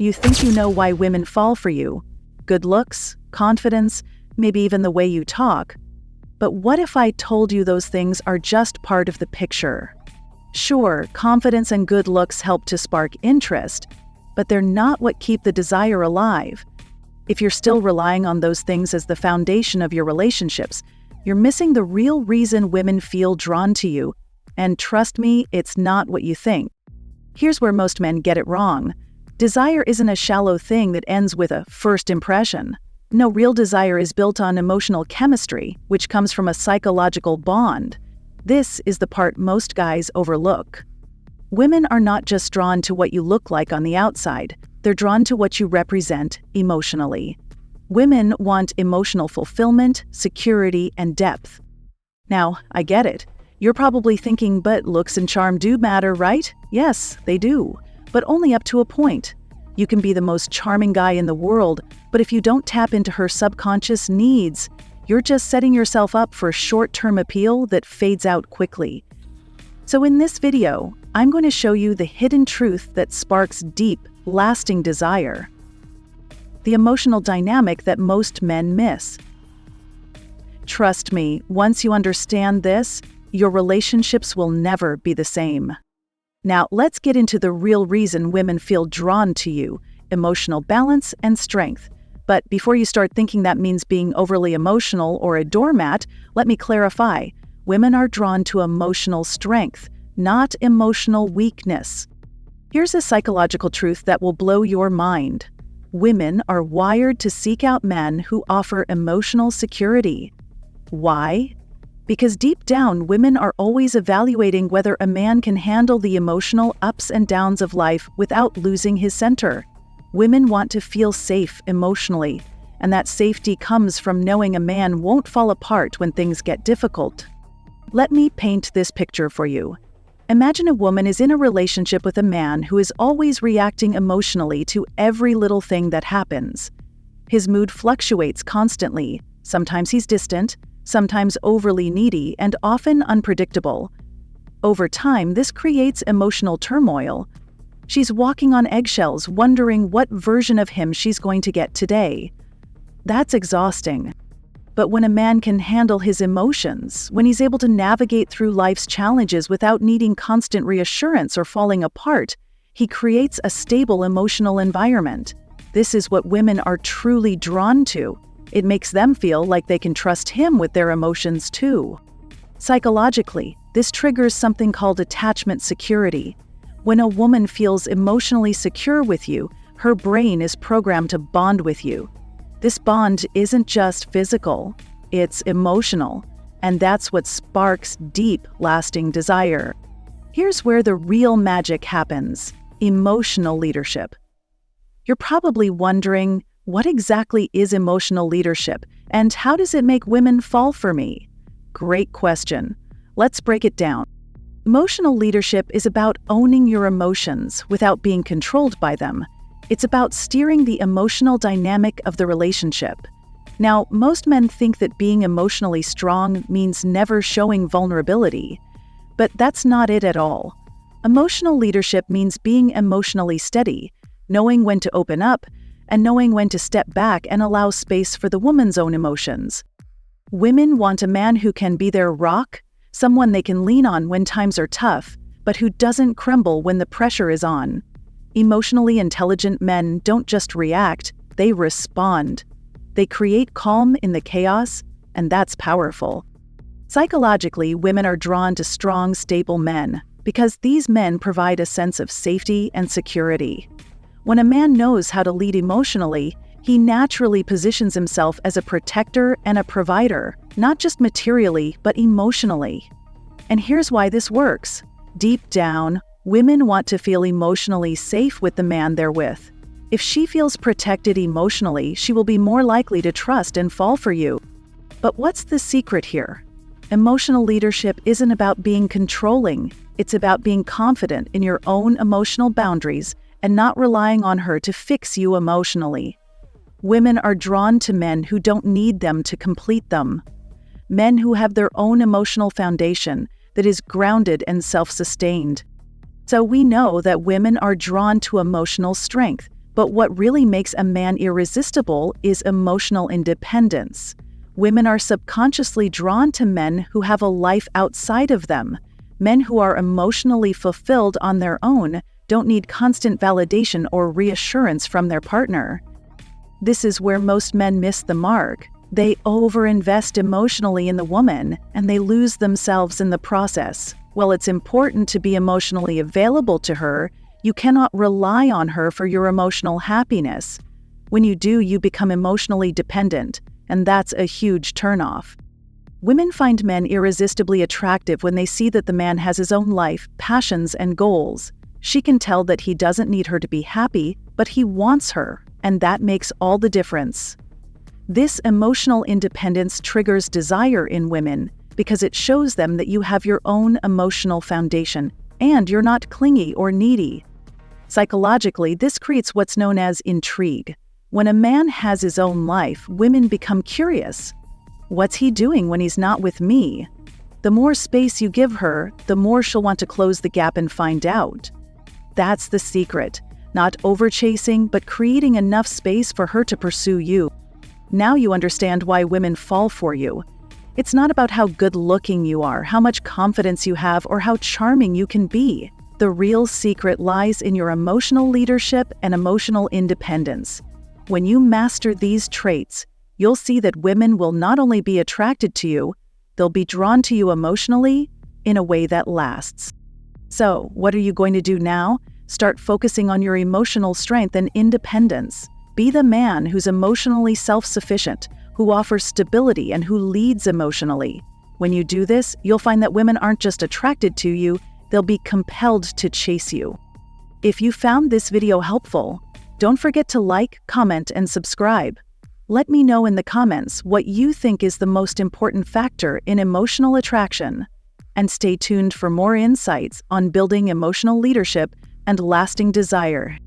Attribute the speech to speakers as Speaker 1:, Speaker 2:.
Speaker 1: You think you know why women fall for you. Good looks, confidence, maybe even the way you talk. But what if I told you those things are just part of the picture? Sure, confidence and good looks help to spark interest, but they're not what keep the desire alive. If you're still relying on those things as the foundation of your relationships, you're missing the real reason women feel drawn to you. And trust me, it's not what you think. Here's where most men get it wrong. Desire isn't a shallow thing that ends with a first impression. No, real desire is built on emotional chemistry, which comes from a psychological bond. This is the part most guys overlook. Women are not just drawn to what you look like on the outside, they're drawn to what you represent emotionally. Women want emotional fulfillment, security, and depth. Now, I get it. You're probably thinking, but looks and charm do matter, right? Yes, they do, but only up to a point. You can be the most charming guy in the world, but if you don't tap into her subconscious needs, you're just setting yourself up for short-term appeal that fades out quickly. So in this video, I'm going to show you the hidden truth that sparks deep, lasting desire. The emotional dynamic that most men miss. Trust me, once you understand this, your relationships will never be the same. Now, let's get into the real reason women feel drawn to you: emotional balance and strength. But before you start thinking that means being overly emotional or a doormat, let me clarify. Women are drawn to emotional strength, not emotional weakness. Here's a psychological truth that will blow your mind. Women are wired to seek out men who offer emotional security. Why? Because deep down, women are always evaluating whether a man can handle the emotional ups and downs of life without losing his center. Women want to feel safe emotionally, and that safety comes from knowing a man won't fall apart when things get difficult. Let me paint this picture for you. Imagine a woman is in a relationship with a man who is always reacting emotionally to every little thing that happens. His mood fluctuates constantly. Sometimes he's distant, sometimes overly needy, and often unpredictable. Over time, this creates emotional turmoil. She's walking on eggshells, wondering what version of him she's going to get today. That's exhausting. But when a man can handle his emotions, when he's able to navigate through life's challenges without needing constant reassurance or falling apart, he creates a stable emotional environment. This is what women are truly drawn to. It makes them feel like they can trust him with their emotions too. Psychologically, this triggers something called attachment security. When a woman feels emotionally secure with you, her brain is programmed to bond with you. This bond isn't just physical, it's emotional, and that's what sparks deep, lasting desire. Here's where the real magic happens: emotional leadership. You're probably wondering, what exactly is emotional leadership, and how does it make women fall for me? Great question. Let's break it down. Emotional leadership is about owning your emotions without being controlled by them. It's about steering the emotional dynamic of the relationship. Now, most men think that being emotionally strong means never showing vulnerability, but that's not it at all. Emotional leadership means being emotionally steady, knowing when to open up, and knowing when to step back and allow space for the woman's own emotions. Women want a man who can be their rock, someone they can lean on when times are tough, but who doesn't crumble when the pressure is on. Emotionally intelligent men don't just react, they respond. They create calm in the chaos, and that's powerful. Psychologically, women are drawn to strong, stable men because these men provide a sense of safety and security. When a man knows how to lead emotionally, he naturally positions himself as a protector and a provider, not just materially, but emotionally. And here's why this works. Deep down, women want to feel emotionally safe with the man they're with. If she feels protected emotionally, she will be more likely to trust and fall for you. But what's the secret here? Emotional leadership isn't about being controlling. It's about being confident in your own emotional boundaries and not relying on her to fix you emotionally. Women are drawn to men who don't need them to complete them. Men who have their own emotional foundation that is grounded and self-sustained. So we know that women are drawn to emotional strength But what really makes a man irresistible is emotional independence. Women are subconsciously drawn to men who have a life outside of them. Men who are emotionally fulfilled on their own don't need constant validation or reassurance from their partner. This is where most men miss the mark. They overinvest emotionally in the woman, and they lose themselves in the process. While it's important to be emotionally available to her, you cannot rely on her for your emotional happiness. When you do, you become emotionally dependent, and that's a huge turnoff. Women find men irresistibly attractive when they see that the man has his own life, passions, and goals. She can tell that he doesn't need her to be happy, but he wants her, and that makes all the difference. This emotional independence triggers desire in women because it shows them that you have your own emotional foundation and you're not clingy or needy. Psychologically, this creates what's known as intrigue. When a man has his own life, women become curious. What's he doing when he's not with me? The more space you give her, the more she'll want to close the gap and find out. That's the secret. Not overchasing, but creating enough space for her to pursue you. Now you understand why women fall for you. It's not about how good-looking you are, how much confidence you have, or how charming you can be. The real secret lies in your emotional leadership and emotional independence. When you master these traits, you'll see that women will not only be attracted to you, they'll be drawn to you emotionally in a way that lasts. So, what are you going to do now? Start focusing on your emotional strength and independence. Be the man who's emotionally self-sufficient, who offers stability and who leads emotionally. When you do this, you'll find that women aren't just attracted to you, they'll be compelled to chase you. If you found this video helpful, don't forget to like, comment, and subscribe. Let me know in the comments what you think is the most important factor in emotional attraction. And stay tuned for more insights on building emotional leadership and lasting desire.